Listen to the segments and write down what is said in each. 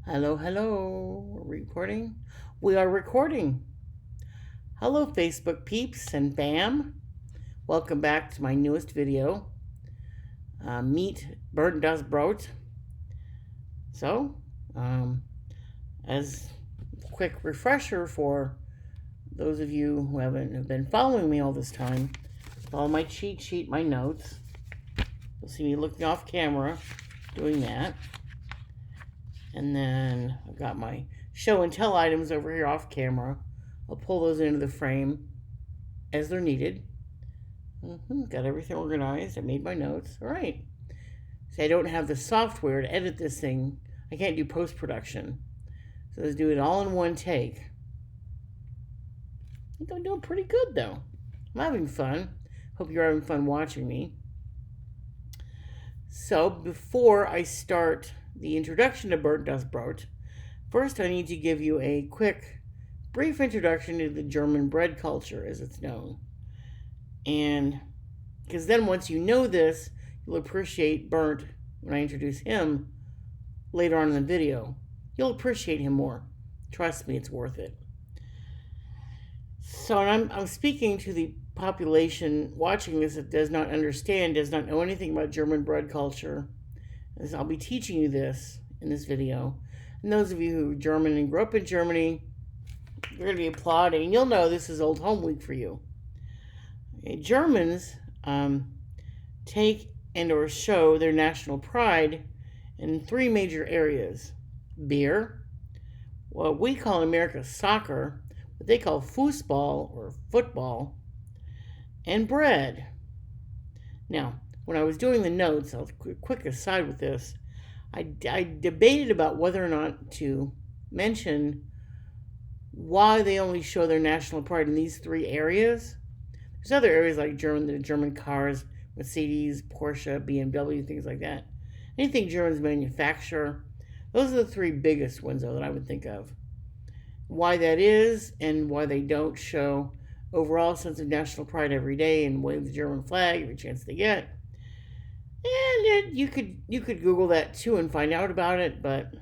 Hello, hello. We're recording. We are recording. Hello, Facebook peeps and bam. Welcome back to my newest video. Meet Bernd Das Brot. So, as a quick refresher for those of you who have been following me all this time, follow my cheat sheet, my notes. You'll see me looking off camera doing that. And then I've got my show and tell items over here off camera. I'll pull those into the frame as they're needed. Got everything organized. I made my notes. All right. See, I don't have the software to edit this thing. I can't do post-production. So let's do it all in one take. I think I'm doing pretty good, though. I'm having fun. Hope you're having fun watching me. So before I start the introduction to Bernd Das Brot, first I need to give you a quick, brief introduction to the German bread culture as it's known. And because then once you know this, you'll appreciate Bernd when I introduce him later on in the video. You'll appreciate him more. Trust me, it's worth it. So I'm speaking to the population watching this that does not understand, does not know anything about German bread culture. As I'll be teaching you this in this video. And those of you who are German and grew up in Germany, you're going to be applauding. You'll know this is Old Home Week for you. Okay, Germans take and or show their national pride in three major areas. Beer, what we call in America soccer, what they call Fußball or football, and bread. Now, when I was doing the notes, I'll quick aside with this, I debated about whether or not to mention why they only show their national pride in these three areas. There's other areas like the German cars, Mercedes, Porsche, BMW, things like that. Anything Germans manufacture. Those are the three biggest ones, though, that I would think of. Why that is and why they don't show overall sense of national pride every day and wave the German flag every chance they get. And you could Google that too and find out about it, but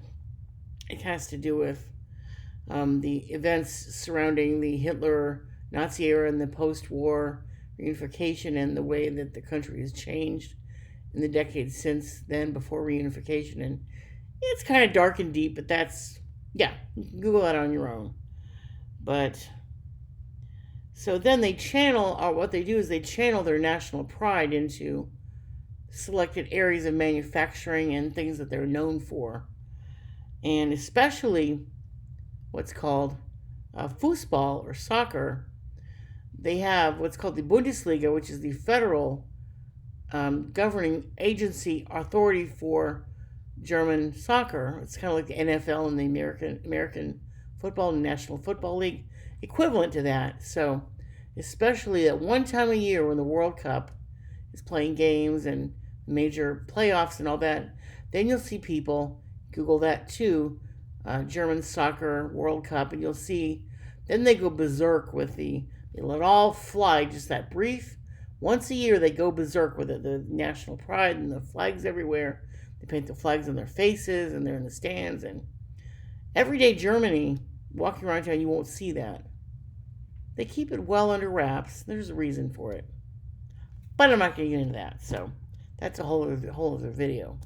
it has to do with the events surrounding the Hitler Nazi era and the post-war reunification and the way that the country has changed in the decades since then, before reunification. And it's kind of dark and deep, but that's, yeah, you can Google that on your own. But so then they channel, or what they do is they channel their national pride into selected areas of manufacturing and things that they're known for. And especially what's called Fußball or soccer. They have what's called the Bundesliga, which is the federal governing agency authority for German soccer. It's kind of like the NFL and the American football and National Football League, equivalent to that. So especially at one time a year when the World Cup is playing games and major playoffs and all that, then you'll see people, Google that too, German Soccer World Cup, and you'll see, then they go berserk with they let all fly, just that brief, once a year they go berserk with it, the national pride and the flags everywhere. They paint the flags on their faces and they're in the stands, and everyday Germany, walking around town, you won't see that. They keep it well under wraps. There's a reason for it. But I'm not going to get into that, so that's a whole other video.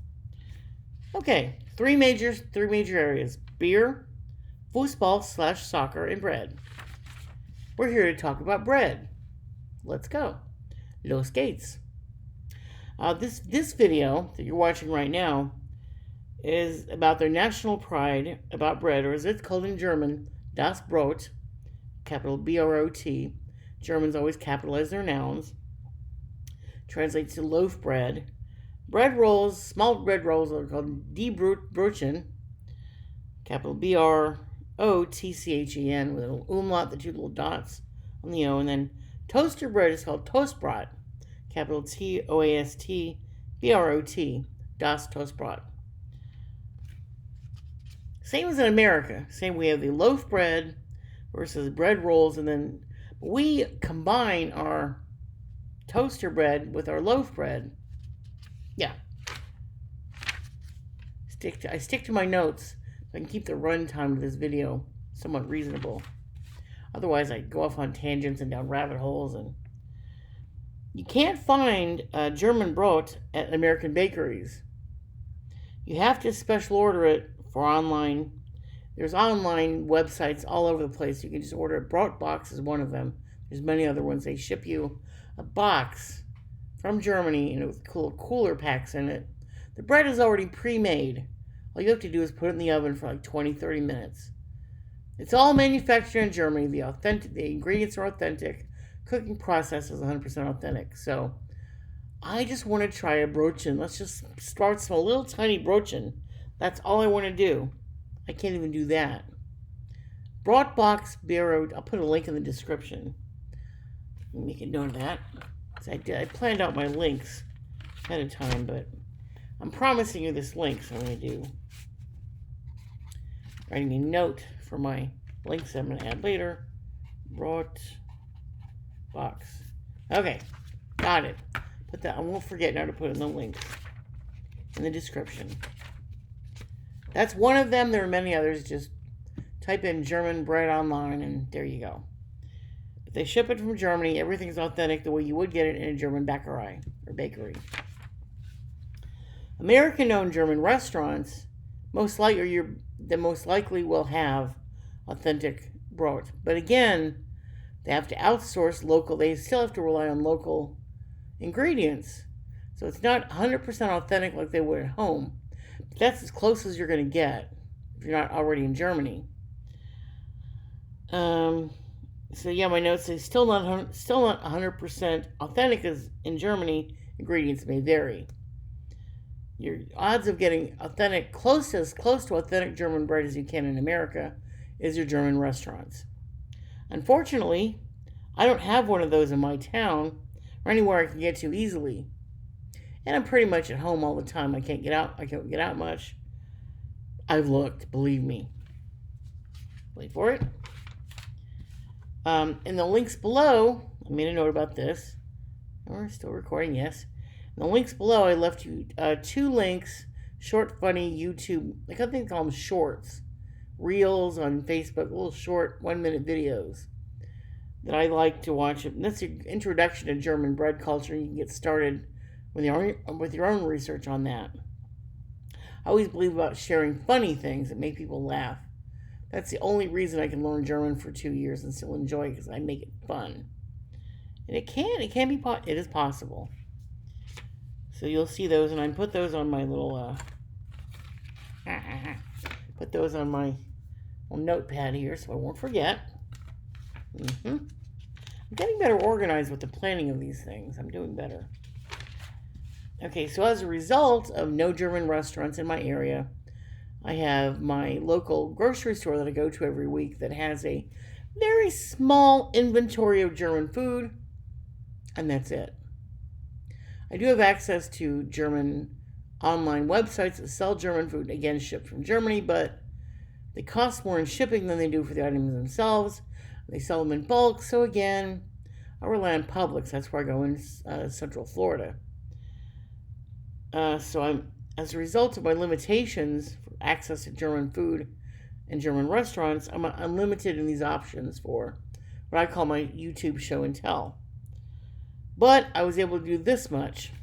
Okay, three major areas: beer, Fußball/soccer, and bread. We're here to talk about bread. Let's go. Los geht's. This video that you're watching right now is about their national pride about bread, or as it's called in German, Das Brot, capital B-R-O-T. Germans always capitalize their nouns. Translates to loaf bread. Bread rolls, small bread rolls, are called Die Brotchen, capital B-R-O-T-C-H-E-N, with a little umlaut, the two little dots on the O. And then toaster bread is called Toastbrot, capital T-O-A-S-T-B-R-O-T, Das Toastbrot. Same as in America. Same, we have the loaf bread versus bread rolls, and then we combine our toaster bread with our loaf bread. Yeah. I stick to my notes so I can keep the run time of this video somewhat reasonable. Otherwise, I go off on tangents and down rabbit holes. And you can't find German Brot at American bakeries. You have to special order it for online. There's online websites all over the place. You can just order it. Brot Box is one of them. There's many other ones. They ship you a box from Germany, with cooler packs in it. The bread is already pre-made. All you have to do is put it in the oven for like 20-30 minutes. It's all manufactured in Germany. The ingredients are authentic. Cooking process is 100% authentic. So I just want to try a brotchen. Let's just start some little tiny brotchen. That's all I want to do. I can't even do that. Brot Box Barrow. I'll put a link in the description. Make a note of that. I planned out my links ahead of time, but I'm promising you this link, so I'm going to do writing a note for my links I'm going to add later. Brot Box. Okay, got it. Put that. I won't forget now to put in the links in the description. That's one of them. There are many others. Just type in German bread online, and there you go. If they ship it from Germany, everything's authentic the way you would get it in a German bakery or bakery. American-owned German restaurants most likely will have authentic brot. But again, they have to outsource local. They still have to rely on local ingredients. So it's not 100% authentic like they would at home. But that's as close as you're going to get if you're not already in Germany. So yeah, my notes say still not 100% authentic as in Germany. Ingredients may vary. Your odds of getting authentic, as close to authentic German bread as you can in America, is your German restaurants. Unfortunately, I don't have one of those in my town or anywhere I can get to easily. And I'm pretty much at home all the time. I can't get out. I can't get out much. I've looked, believe me. Wait for it. In the links below, I made a note about this. We're still recording, yes. In the links below, I left you 2 links, short, funny YouTube, I think they call them shorts, reels on Facebook, little short 1-minute videos that I like to watch. And that's your introduction to German bread culture. You can get started with your own research on that. I always believe about sharing funny things that make people laugh. That's the only reason I can learn German for 2 years and still enjoy it, because I make it fun. And it is possible. So you'll see those, and I put those on my little, put those on my little notepad here so I won't forget. I'm getting better organized with the planning of these things. I'm doing better. Okay, so as a result of no German restaurants in my area, I have my local grocery store that I go to every week that has a very small inventory of German food, and that's it. I do have access to German online websites that sell German food, again, shipped from Germany, but they cost more in shipping than they do for the items themselves. They sell them in bulk, so again, I rely on Publix. That's where I go in Central Florida. So as a result of my limitations for access to German food and German restaurants, I'm unlimited in these options for what I call my YouTube show and tell. But I was able to do this much.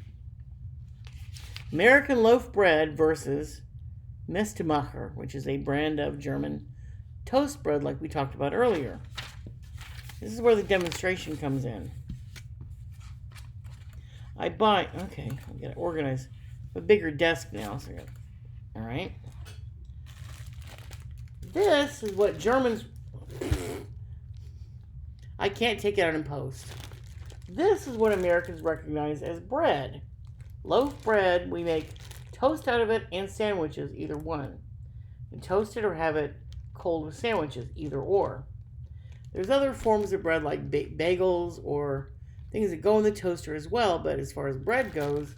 American loaf bread versus Mestemacher, which is a brand of German toast bread like we talked about earlier. This is where the demonstration comes in. Okay, I'll get it organized. A bigger desk now, so all right. This is what Germans, I can't take it out in post. This is what Americans recognize as bread. Loaf bread, we make toast out of it and sandwiches, either one. You toast it or have it cold with sandwiches, either or. There's other forms of bread like bagels or things that go in the toaster as well, but as far as bread goes,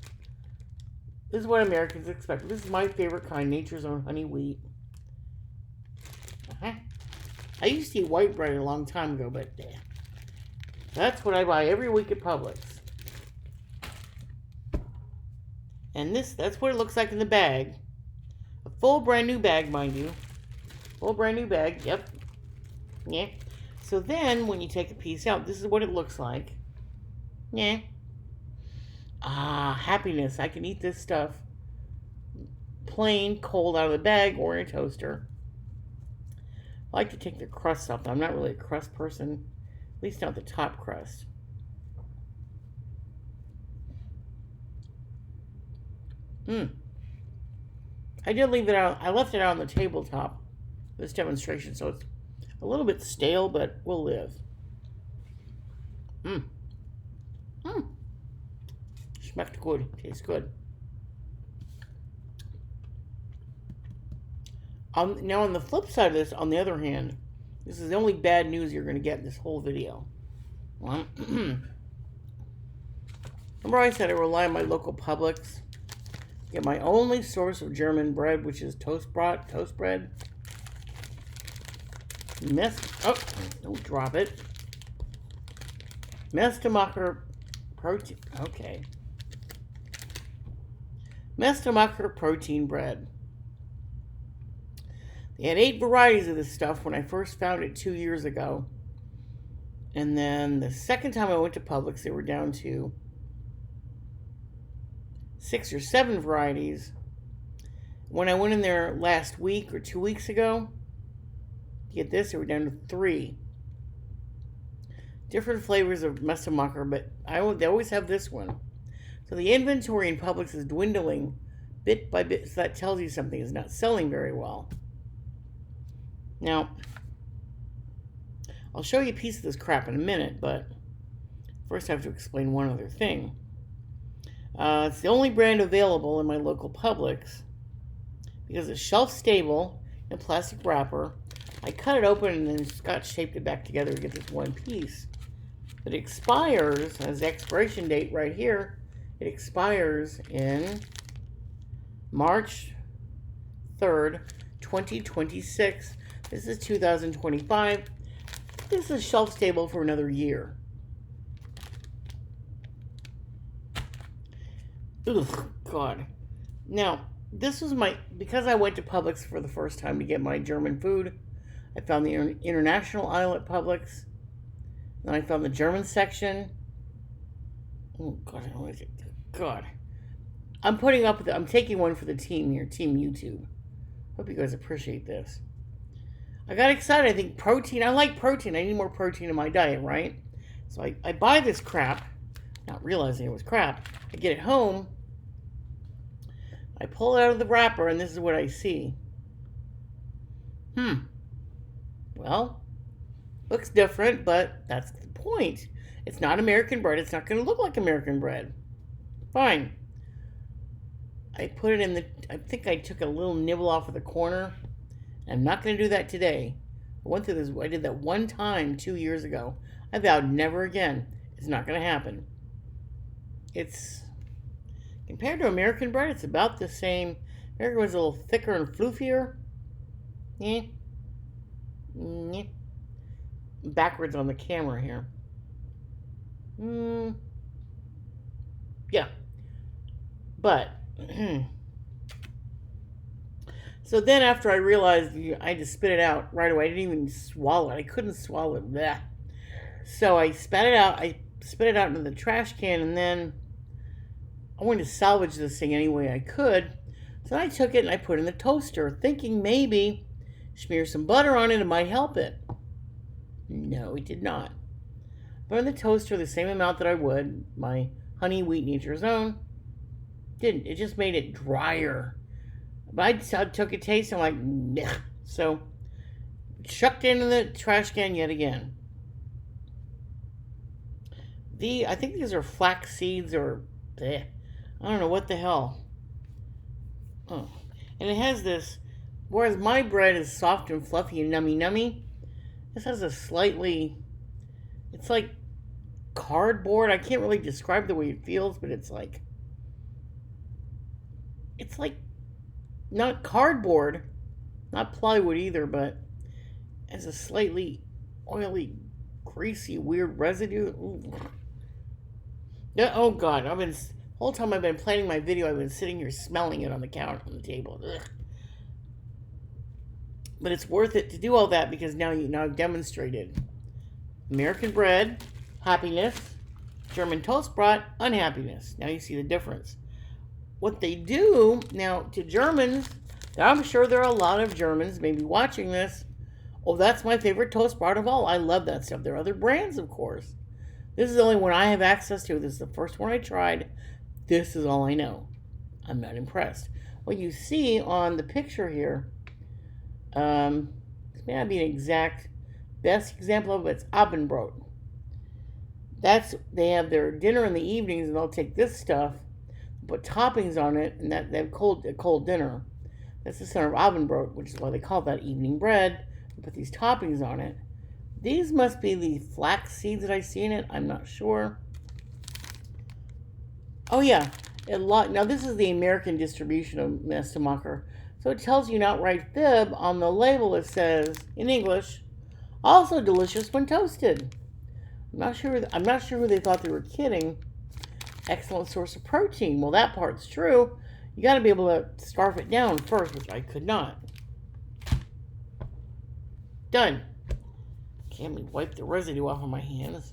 this is what Americans expect. This is my favorite kind, Nature's Own honey wheat. I used to eat white bread a long time ago, but that's what I buy every week at Publix. And that's what it looks like in the bag. A full brand new bag, mind you. Full brand new bag. Yep. Yeah. So then when you take a piece out, this is what it looks like. Yeah. Ah, happiness. I can eat this stuff plain, cold out of the bag or in a toaster. I like to take the crust off. I'm not really a crust person, at least not the top crust. I did leave it out. I left it out on the tabletop, this demonstration, so it's a little bit stale, but we'll live. Schmeckt good. Tastes good. Now on the flip side of this, on the other hand, this is the only bad news you're going to get in this whole video. Remember I said I rely on my local Publix. Get my only source of German bread, which is toast bread. Oh, don't drop it. Mestemacher protein. Okay. Mestemacher protein bread. They had 8 varieties of this stuff when I first found it 2 years ago. And then the second time I went to Publix, they were down to 6 or 7 varieties. When I went in there last week or 2 weeks ago, to get this, they were down to 3. Different flavors of Mestemacher, but they always have this one. So the inventory in Publix is dwindling bit by bit, so that tells you something is not selling very well. Now, I'll show you a piece of this crap in a minute, but first I have to explain one other thing. It's the only brand available in my local Publix because it's shelf stable in a plastic wrapper. I cut it open and then Scotch taped it back together to get this one piece. It expires, has the expiration date right here. It expires in March 3rd, 2026. This is 2025. This is shelf stable for another year. Ugh, God. Now, this was because I went to Publix for the first time to get my German food. I found the international aisle at Publix. Then I found the German section. Oh, God, what is it? God. I'm taking one for the team here, Team YouTube. Hope you guys appreciate this. I got excited. I think protein. I like protein. I need more protein in my diet, right? So I buy this crap, not realizing it was crap. I get it home. I pull it out of the wrapper, and this is what I see. Well, looks different, but that's the point. It's not American bread. It's not going to look like American bread. Fine. I put it in I think I took a little nibble off of the corner. I'm not going to do that today. I went through this. I did that one time 2 years ago. I vowed never again. It's not going to happen. It's, compared to American bread, it's about the same. American was a little thicker and floofier. Yeah. Backwards on the camera here. Yeah. But so then after I realized I had to spit it out right away. I didn't even swallow it. I couldn't swallow it. Blech. So I spat it out. I spit it out into the trash can, and then I wanted to salvage this thing any way I could. So I took it and I put it in the toaster, thinking maybe smear some butter on it, it might help it. No, it did not. Put in the toaster the same amount that I would my honey wheat nature's own. Didn't. It just made it drier. But I took a taste and I'm like, nah. So chucked it into the trash can yet again. I think these are flax seeds or I don't know what the hell. Oh. And it has this, whereas my bread is soft and fluffy and nummy, this has a slightly, it's like cardboard. I can't really describe the way it feels, but it's like not cardboard, not plywood either, but has a slightly oily, greasy, weird residue. Ooh. Oh God, the whole time I've been planning my video, I've been sitting here smelling it on the counter, on the table. Ugh. But it's worth it to do all that because now I've demonstrated American bread, happiness, German Toastbrot, unhappiness. Now you see the difference. What they do now to Germans, I'm sure there are a lot of Germans maybe watching this. Oh, that's my favorite Toastbrot of all. I love that stuff. There are other brands, of course. This is the only one I have access to. This is the first one I tried. This is all I know. I'm not impressed. What you see on the picture here, this may not be an exact best example of it, it's Abendbrot. They have their dinner in the evenings, and they'll take this stuff, put toppings on it, and they have a cold dinner. That's the center of Abendbrot, which is why they call that evening bread. They put these toppings on it. These must be the flax seeds that I see in it. I'm not sure. Oh yeah, now this is the American distribution of Mestemacher. So it tells you an outright fib on the label. It says in English, also delicious when toasted. I'm not sure who they thought they were kidding. Excellent source of protein. Well, that part's true. You got to be able to scarf it down first, which I could not. Done. Okay, let me wipe the residue off of my hands.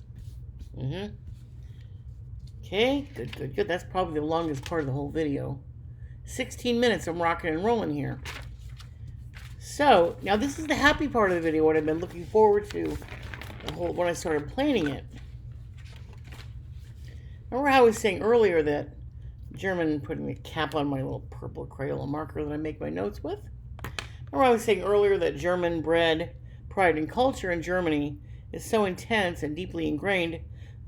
Okay, good. That's probably the longest part of the whole video. 16 minutes, I'm rocking and rolling here. So, now this is the happy part of the video, what I've been looking forward to when I started planning it. Remember how I was saying earlier that German, putting the cap on my little purple Crayola marker that I make my notes with? Remember I was saying earlier that German bread, pride, and culture in Germany is so intense and deeply ingrained,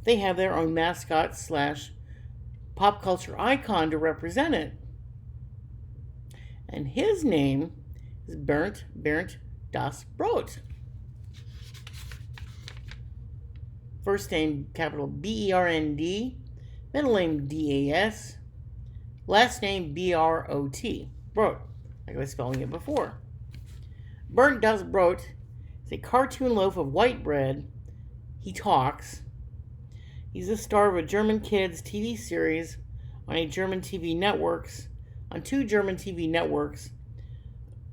they have their own mascot / pop culture icon to represent it. And his name is Bernd Das Brot. First name, capital B-E-R-N-D, middle name D-A-S, last name B-R-O-T, Brot, like I was spelling it before. Bernd Das Brot is a cartoon loaf of white bread. He talks. He's the star of a German kids TV series on two German TV networks,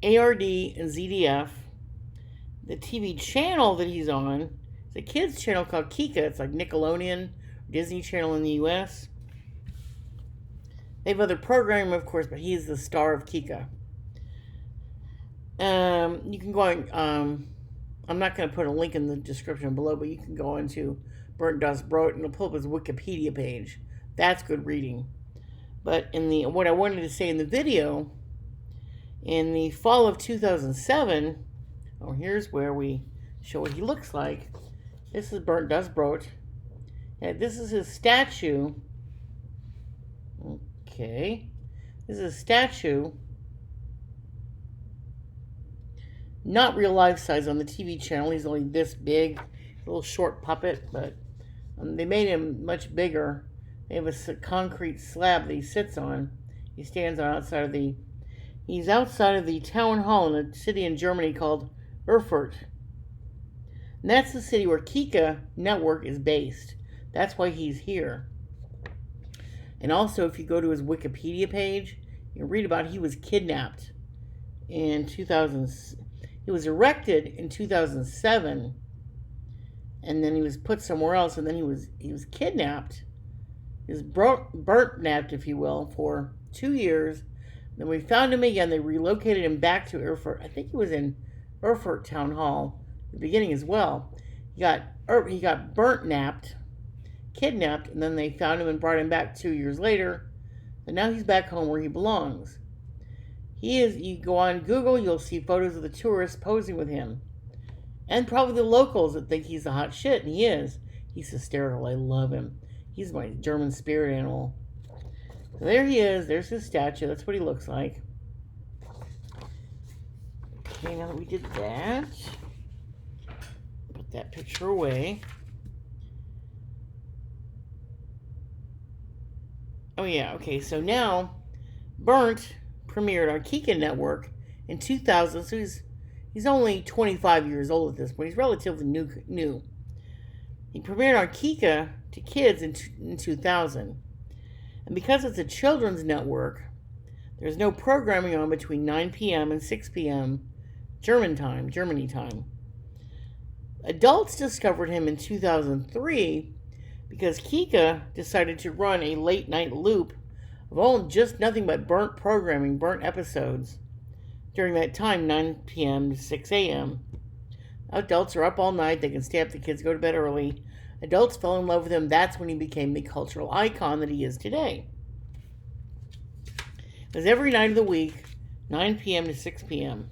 ARD and ZDF. The TV channel that he's on is a kids channel called Kika. It's like Nickelodeon, Disney Channel in the US. They have other programming, of course, but he's the star of Kika. You can go on, I'm not going to put a link in the description below, but you can go into Bernd Das Brot and it'll pull up his Wikipedia page. That's good reading. But what I wanted to say in the video, in the fall of 2007, here's where we show what he looks like. This is Bernd Das Brot. And this is his statue. Okay. This is a statue. Not real life size on the TV channel. He's only this big. A little short puppet, but they made him much bigger. They have a concrete slab that he sits on. He stands he's outside of the town hall in a city in Germany called Erfurt. And that's the city where Kika Network is based. That's why he's here. And also, if you go to his Wikipedia page, you can read about he was kidnapped in 2000. He was erected in 2007, and then he was put somewhere else, and then he was kidnapped. He was burnt-napped, if you will, for 2 years. Then we found him again. They relocated him back to Erfurt. I think he was in Erfurt Town Hall at the beginning as well. He got burnt-napped, kidnapped, and then they found him and brought him back 2 years later. And now he's back home where he belongs. You go on Google, you'll see photos of the tourists posing with him. And probably the locals that think he's a hot shit, and he is. He's hysterical. I love him. He's my German spirit animal. So there he is. There's his statue. That's what he looks like. Okay, now that we did that, put that picture away. Oh yeah, okay, so now Bernd premiered on Kika Network in 2000, so he's only 25 years old at this point. He's relatively new. He premiered on Kika to kids in 2000. And because it's a children's network, there's no programming on between 9 p.m. and 6 p.m. Germany time. Adults discovered him in 2003 because Kika decided to run a late night loop of just nothing but burnt programming, burnt episodes during that time, 9 p.m. to 6 a.m. Adults are up all night. They can stay up. The kids go to bed early. Adults fell in love with him. That's when he became the cultural icon that he is today. It was every night of the week, 9 p.m. to 6 p.m.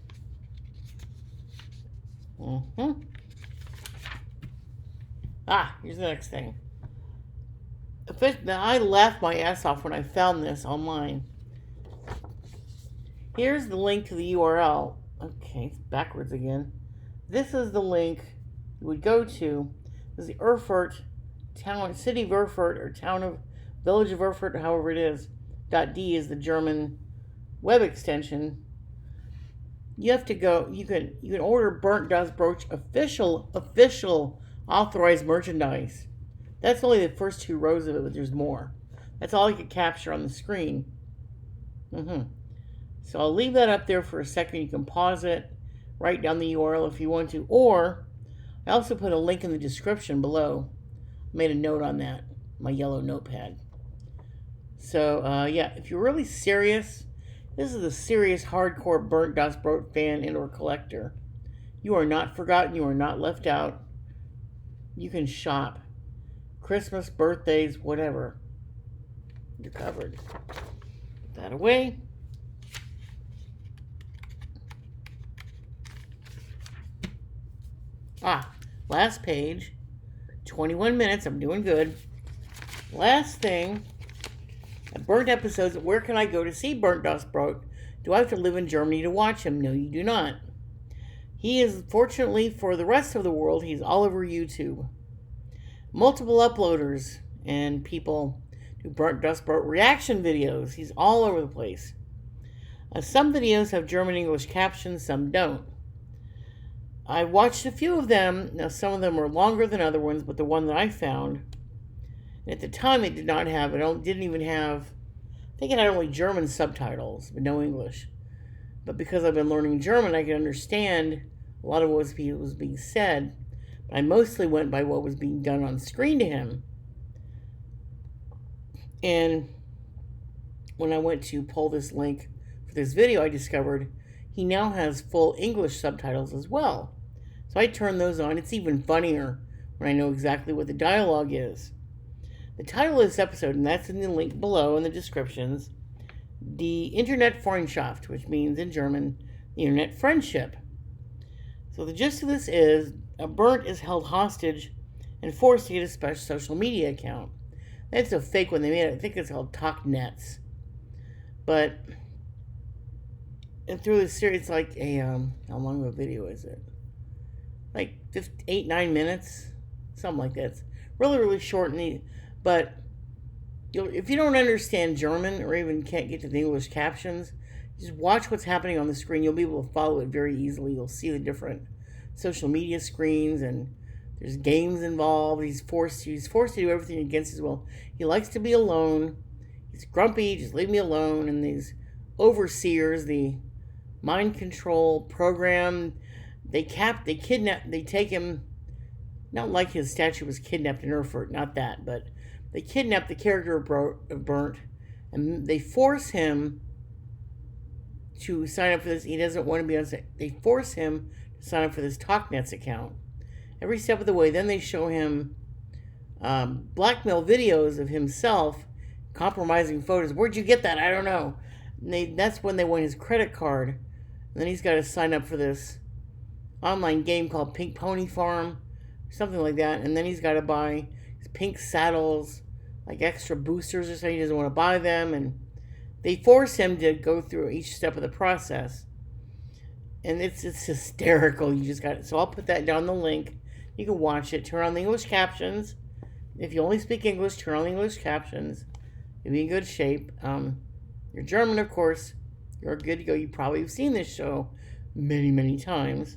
Here's the next thing. I laughed my ass off when I found this online. Here's the link to the URL. Okay, it's backwards again. This is the link you would go to. This is the Erfurt town, city of Erfurt, or village of Erfurt, however it is. .d is the German web extension. You have to go. You can order Bernd Das Brot official authorized merchandise. That's only the first 2 rows of it, but there's more. That's all I could capture on the screen. So I'll leave that up there for a second. You can pause it, write down the URL if you want to, or I also put a link in the description below. I made a note on that, my yellow notepad. So, yeah, if you're really serious, this is a serious, hardcore Bernd Das Brot fan and or collector. You are not forgotten. You are not left out. You can shop. Christmas, birthdays, whatever. You're covered. Put that away. Last page. 21 minutes. I'm doing good. Last thing. Burnt episodes. Where can I go to see Bernd Das Brot? Do I have to live in Germany to watch him? No, you do not. He is, fortunately for the rest of the world, he's all over YouTube. Multiple uploaders and people do Bernd Das Brot reaction videos. He's all over the place. Some videos have German-English captions, some don't. I watched a few of them. Now, some of them are longer than other ones, but the one that I found, at the time it did not have, didn't even have, I think it had only German subtitles, but no English. But because I've been learning German, I can understand a lot of what was being said. But I mostly went by what was being done on screen to him. And when I went to pull this link for this video, I discovered he now has full English subtitles as well. So I turned those on. It's even funnier when I know exactly what the dialogue is. The title of this episode, and that's in the link below in the descriptions, the Internet Freundschaft, which means in German, the Internet Friendship. So the gist of this is, Bernd is held hostage and forced to get a special social media account. That's a fake one they made. I think it's called Talknets. But and through this series, it's like a, how long of a video is it? Like 8-9 minutes? Something like that. It's really, really short and neat. But if you don't understand German or even can't get to the English captions, just watch what's happening on the screen. You'll be able to follow it very easily. You'll see the different social media screens, and there's games involved. He's forced to do everything against his will. He likes to be alone. He's grumpy. Just leave me alone. And these overseers, the mind control program, they kidnap, they take him, not like his statue was kidnapped in Erfurt, not that, but they kidnap the character of Bernd, and they force him to sign up for this. He doesn't want to be on set. They force him to sign up for this Talknets account every step of the way. Then they show him blackmail videos of himself compromising photos. Where'd you get that? I don't know. And that's when they want his credit card. And then he's got to sign up for this online game called Pink Pony Farm, something like that. And then he's got to buy his pink saddles, like extra boosters or something. He doesn't want to buy them. And they force him to go through each step of the process. And it's hysterical. You just got it. So I'll put that down the link. You can watch it. Turn on the English captions. If you only speak English, turn on the English captions. You'll be in good shape. You're German, of course. You're good to go. You probably have seen this show many, many times.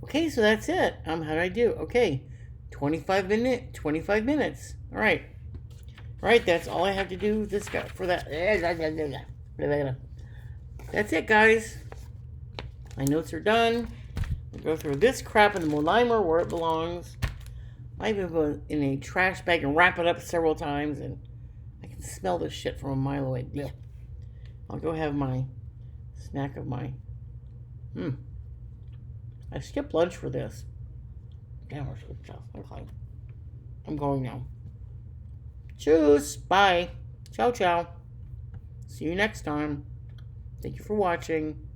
Okay, so that's it. How did I do? Okay, 25 minutes. All right. All right, that's all I have to do for that. That's it, guys. My notes are done. I'll go throw this crap in the Molimer where it belongs. I even put it in a trash bag and wrap it up several times, and I can smell this shit from a mile away. Blech. I'll go have my snack of my... I skipped lunch for this. Damn, I skipped stuff. Okay. I'm going now. Tschüss. Bye. Ciao, ciao. See you next time. Thank you for watching.